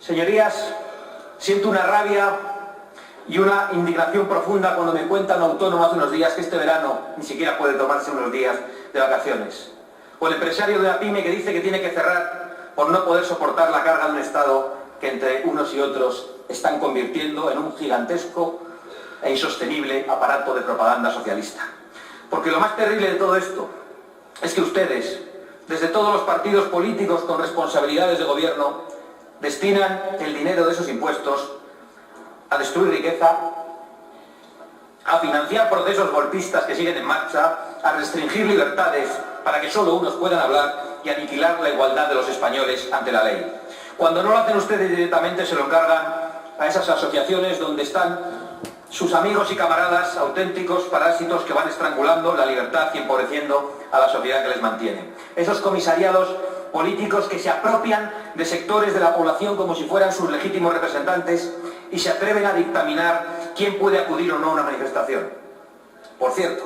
Señorías, siento una rabia y una indignación profunda cuando me cuenta un autónomo hace unos días que este verano ni siquiera puede tomarse unos días de vacaciones. O el empresario de una pyme que dice que tiene que cerrar por no poder soportar la carga de un Estado que entre unos y otros están convirtiendo en un gigantesco e insostenible aparato de propaganda socialista. Porque lo más terrible de todo esto es que ustedes, desde todos los partidos políticos con responsabilidades de gobierno, destinan el dinero de esos impuestos a destruir riqueza, a financiar procesos golpistas que siguen en marcha, a restringir libertades para que solo unos puedan hablar y aniquilar la igualdad de los españoles ante la ley. Cuando no lo hacen ustedes directamente, se lo encargan a esas asociaciones donde están sus amigos y camaradas, auténticos parásitos que van estrangulando la libertad y empobreciendo a la sociedad que les mantiene. Esos comisariados políticos que se apropian de sectores de la población como si fueran sus legítimos representantes y se atreven a dictaminar quién puede acudir o no a una manifestación. Por cierto,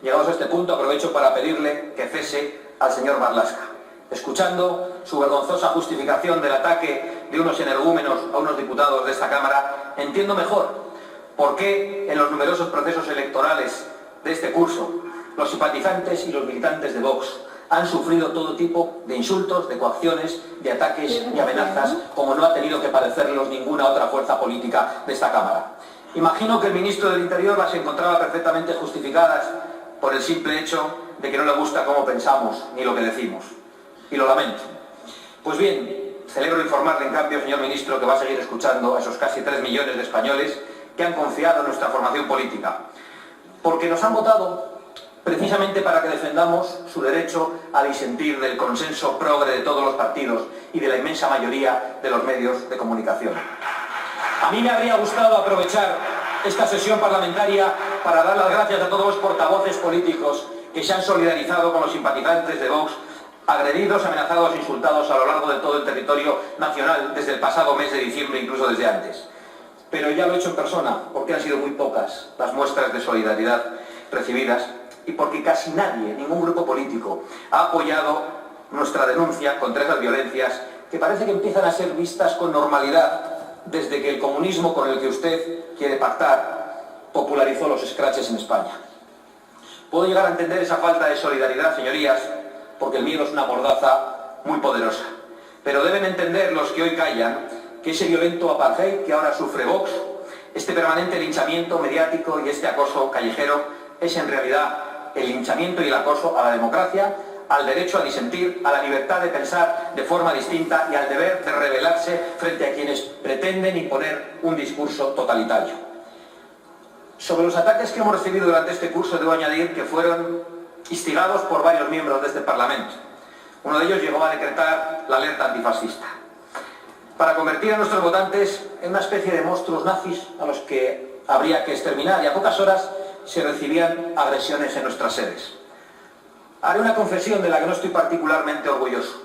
llegados a este punto, aprovecho para pedirle que cese al señor Marlaska. Escuchando su vergonzosa justificación del ataque de unos energúmenos a unos diputados de esta Cámara, entiendo mejor por qué en los numerosos procesos electorales de este curso los simpatizantes y los militantes de Vox han sufrido todo tipo de insultos, de coacciones, de ataques y amenazas, como no ha tenido que padecerlos ninguna otra fuerza política de esta Cámara. Imagino que el ministro del Interior las encontraba perfectamente justificadas por el simple hecho de que no le gusta cómo pensamos ni lo que decimos. Y lo lamento. Pues bien, celebro informarle, en cambio, señor ministro, que va a seguir escuchando a esos casi 3 millones de españoles que han confiado en nuestra formación política. Porque nos han votado precisamente para que defendamos su derecho a disentir del consenso progre de todos los partidos y de la inmensa mayoría de los medios de comunicación. A mí me habría gustado aprovechar esta sesión parlamentaria para dar las gracias a todos los portavoces políticos que se han solidarizado con los simpatizantes de Vox, agredidos, amenazados e insultados a lo largo de todo el territorio nacional desde el pasado mes de diciembre, incluso desde antes. Pero ya lo he hecho en persona, porque han sido muy pocas las muestras de solidaridad recibidas y porque casi nadie, ningún grupo político, ha apoyado nuestra denuncia contra esas violencias que parece que empiezan a ser vistas con normalidad desde que el comunismo con el que usted quiere pactar popularizó los scratches en España. Puedo llegar a entender esa falta de solidaridad, señorías, porque el miedo es una mordaza muy poderosa. Pero deben entender los que hoy callan que ese violento apartheid que ahora sufre Vox, este permanente linchamiento mediático y este acoso callejero, es en realidad el linchamiento y el acoso a la democracia, al derecho a disentir, a la libertad de pensar de forma distinta y al deber de rebelarse frente a quienes pretenden imponer un discurso totalitario. Sobre los ataques que hemos recibido durante este curso, debo añadir que fueron instigados por varios miembros de este Parlamento. Uno de ellos llegó a decretar la alerta antifascista, para convertir a nuestros votantes en una especie de monstruos nazis a los que habría que exterminar, y a pocas horas se recibían agresiones en nuestras sedes. Haré una confesión de la que no estoy particularmente orgulloso.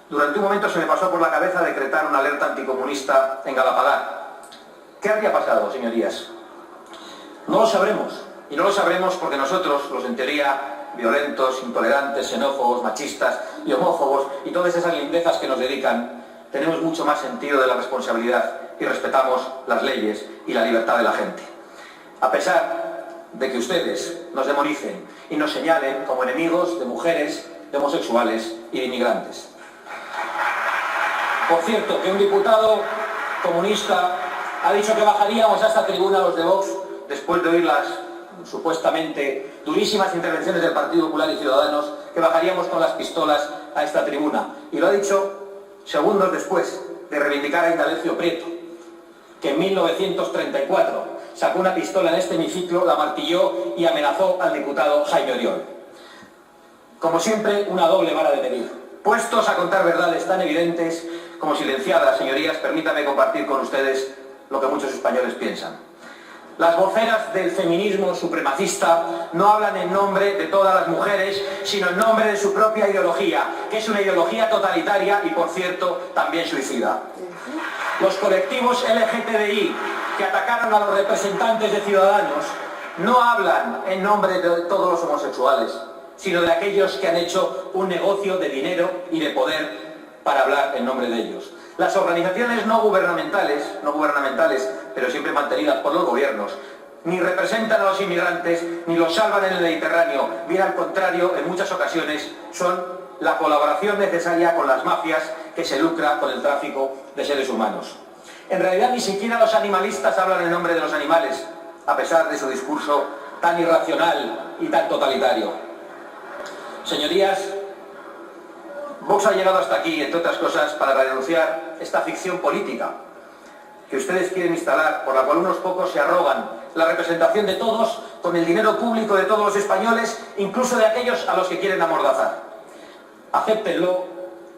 Durante un momento se me pasó por la cabeza decretar una alerta anticomunista en Galapagar. ¿Qué habría pasado, señorías? No lo sabremos. Y no lo sabremos porque nosotros, los en teoría violentos, intolerantes, xenófobos, machistas y homófobos, y todas esas lindezas que nos dedican, tenemos mucho más sentido de la responsabilidad y respetamos las leyes y la libertad de la gente. A pesar de que ustedes nos demonicen y nos señalen como enemigos de mujeres, de homosexuales y de inmigrantes. Por cierto, que un diputado comunista ha dicho que bajaríamos a esta tribuna los de Vox después de oír las supuestamente durísimas intervenciones del Partido Popular y Ciudadanos, que bajaríamos con las pistolas a esta tribuna. Y lo ha dicho segundos después de reivindicar a Indalecio Prieto, que en 1934 sacó una pistola en este hemiciclo, la martilló y amenazó al diputado Jaime Oriol. Como siempre, una doble vara de medir. Puestos a contar verdades tan evidentes como silenciadas, señorías, permítame compartir con ustedes lo que muchos españoles piensan. Las voceras del feminismo supremacista no hablan en nombre de todas las mujeres, sino en nombre de su propia ideología, que es una ideología totalitaria y, por cierto, también suicida. Los colectivos LGTBI que atacaron a los representantes de Ciudadanos no hablan en nombre de todos los homosexuales, sino de aquellos que han hecho un negocio de dinero y de poder para hablar en nombre de ellos. Las organizaciones no gubernamentales, pero siempre mantenidas por los gobiernos, ni representan a los inmigrantes, ni los salvan en el Mediterráneo. Bien al contrario, en muchas ocasiones son la colaboración necesaria con las mafias que se lucran con el tráfico de seres humanos. En realidad ni siquiera los animalistas hablan en nombre de los animales, a pesar de su discurso tan irracional y tan totalitario. Señorías, Vox ha llegado hasta aquí, entre otras cosas, para denunciar esta ficción política que ustedes quieren instalar, por la cual unos pocos se arrogan la representación de todos con el dinero público de todos los españoles, incluso de aquellos a los que quieren amordazar. Acéptenlo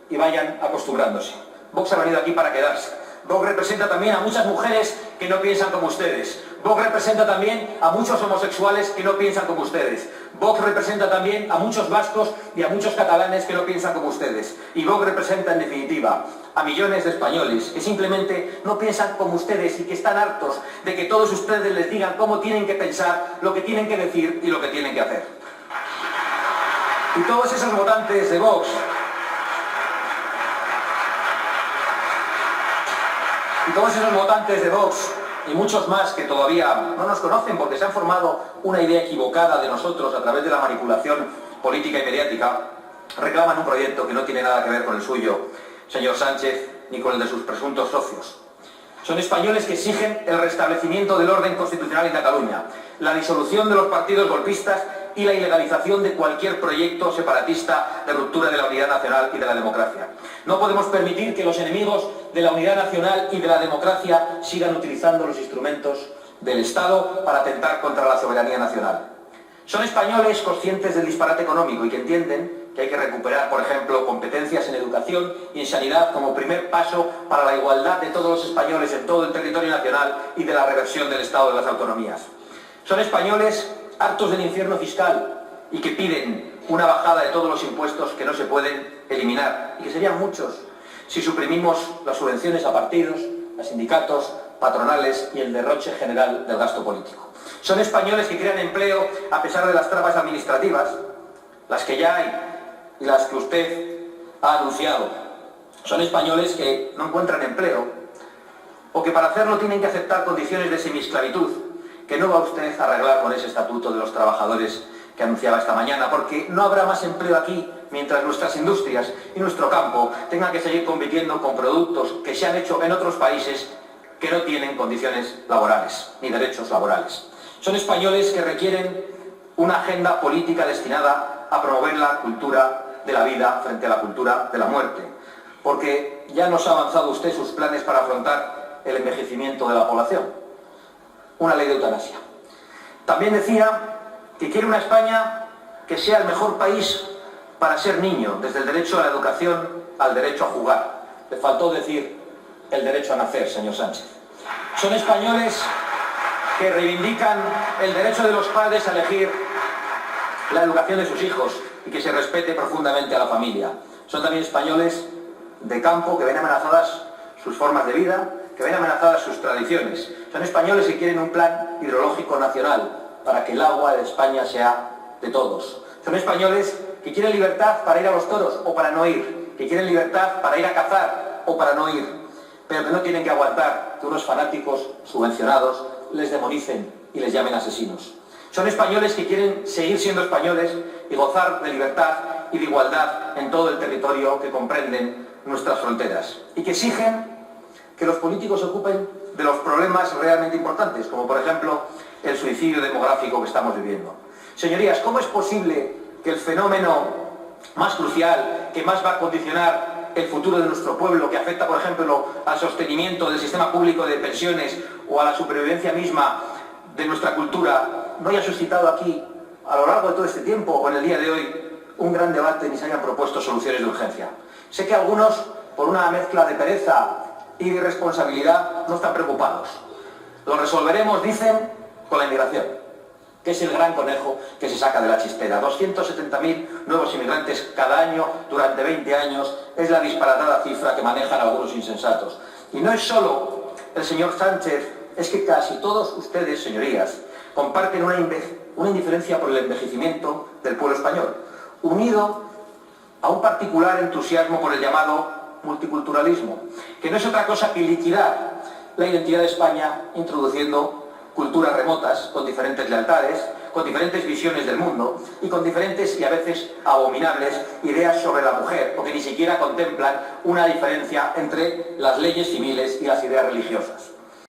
y vayan acostumbrándose. Vox ha venido aquí para quedarse. Vox representa también a muchas mujeres que no piensan como ustedes. Vox representa también a muchos homosexuales que no piensan como ustedes. Vox representa también a muchos vascos y a muchos catalanes que no piensan como ustedes. Y Vox representa, en definitiva, a millones de españoles que simplemente no piensan como ustedes y que están hartos de que todos ustedes les digan cómo tienen que pensar, lo que tienen que decir y lo que tienen que hacer. Y todos esos votantes de Vox, y muchos más que todavía no nos conocen porque se han formado una idea equivocada de nosotros a través de la manipulación política y mediática, reclaman un proyecto que no tiene nada que ver con el suyo, señor Sánchez, ni con el de sus presuntos socios. Son españoles que exigen el restablecimiento del orden constitucional en Cataluña, la disolución de los partidos golpistas y la ilegalización de cualquier proyecto separatista de ruptura de la unidad nacional y de la democracia. No podemos permitir que los enemigos de la unidad nacional y de la democracia sigan utilizando los instrumentos del Estado para atentar contra la soberanía nacional. Son españoles conscientes del disparate económico y que entienden que hay que recuperar, por ejemplo, competencias en educación y en sanidad como primer paso para la igualdad de todos los españoles en todo el territorio nacional y de la reversión del Estado de las autonomías. Son españoles hartos del infierno fiscal y que piden una bajada de todos los impuestos que no se pueden eliminar, y que serían muchos si suprimimos las subvenciones a partidos, a sindicatos, patronales y el derroche general del gasto político. Son españoles que crean empleo a pesar de las trabas administrativas, las que ya hay y las que usted ha anunciado. Son españoles que no encuentran empleo o que para hacerlo tienen que aceptar condiciones de semiesclavitud que no va usted a arreglar con ese estatuto de los trabajadores que anunciaba esta mañana, porque no habrá más empleo aquí mientras nuestras industrias y nuestro campo tengan que seguir compitiendo con productos que se han hecho en otros países que no tienen condiciones laborales ni derechos laborales. Son españoles que requieren una agenda política destinada a promover la cultura de la vida frente a la cultura de la muerte, porque ya nos ha avanzado usted sus planes para afrontar el envejecimiento de la población. Una ley de eutanasia. También decía que quiere una España que sea el mejor país para ser niño, desde el derecho a la educación al derecho a jugar. Le faltó decir el derecho a nacer, señor Sánchez. Son españoles que reivindican el derecho de los padres a elegir la educación de sus hijos y que se respete profundamente a la familia. Son también españoles de campo que ven amenazadas sus formas de vida, que ven amenazadas sus tradiciones. Son españoles que quieren un plan hidrológico nacional para que el agua de España sea de todos. Son españoles que quieren libertad para ir a los toros o para no ir, que quieren libertad para ir a cazar o para no ir, pero que no tienen que aguantar que unos fanáticos subvencionados les demonicen y les llamen asesinos. Son españoles que quieren seguir siendo españoles y gozar de libertad y de igualdad en todo el territorio que comprenden nuestras fronteras, y que exigen que los políticos se ocupen de los problemas realmente importantes, como por ejemplo el suicidio demográfico que estamos viviendo. Señorías, ¿cómo es posible que el fenómeno más crucial, que más va a condicionar el futuro de nuestro pueblo, que afecta por ejemplo al sostenimiento del sistema público de pensiones o a la supervivencia misma de nuestra cultura, no haya suscitado aquí, a lo largo de todo este tiempo o en el día de hoy, un gran debate ni se hayan propuesto soluciones de urgencia? Sé que algunos, por una mezcla de pereza y de irresponsabilidad, no están preocupados. Lo resolveremos, dicen, con la inmigración, que es el gran conejo que se saca de la chistera. 270.000 nuevos inmigrantes cada año durante 20 años es la disparatada cifra que manejan algunos insensatos. Y no es solo el señor Sánchez, es que casi todos ustedes, señorías, comparten una indiferencia por el envejecimiento del pueblo español, unido a un particular entusiasmo por el llamado multiculturalismo, que no es otra cosa que liquidar la identidad de España introduciendo culturas remotas, con diferentes lealtades, con diferentes visiones del mundo y con diferentes y a veces abominables ideas sobre la mujer, o que ni siquiera contemplan una diferencia entre las leyes civiles y las ideas religiosas.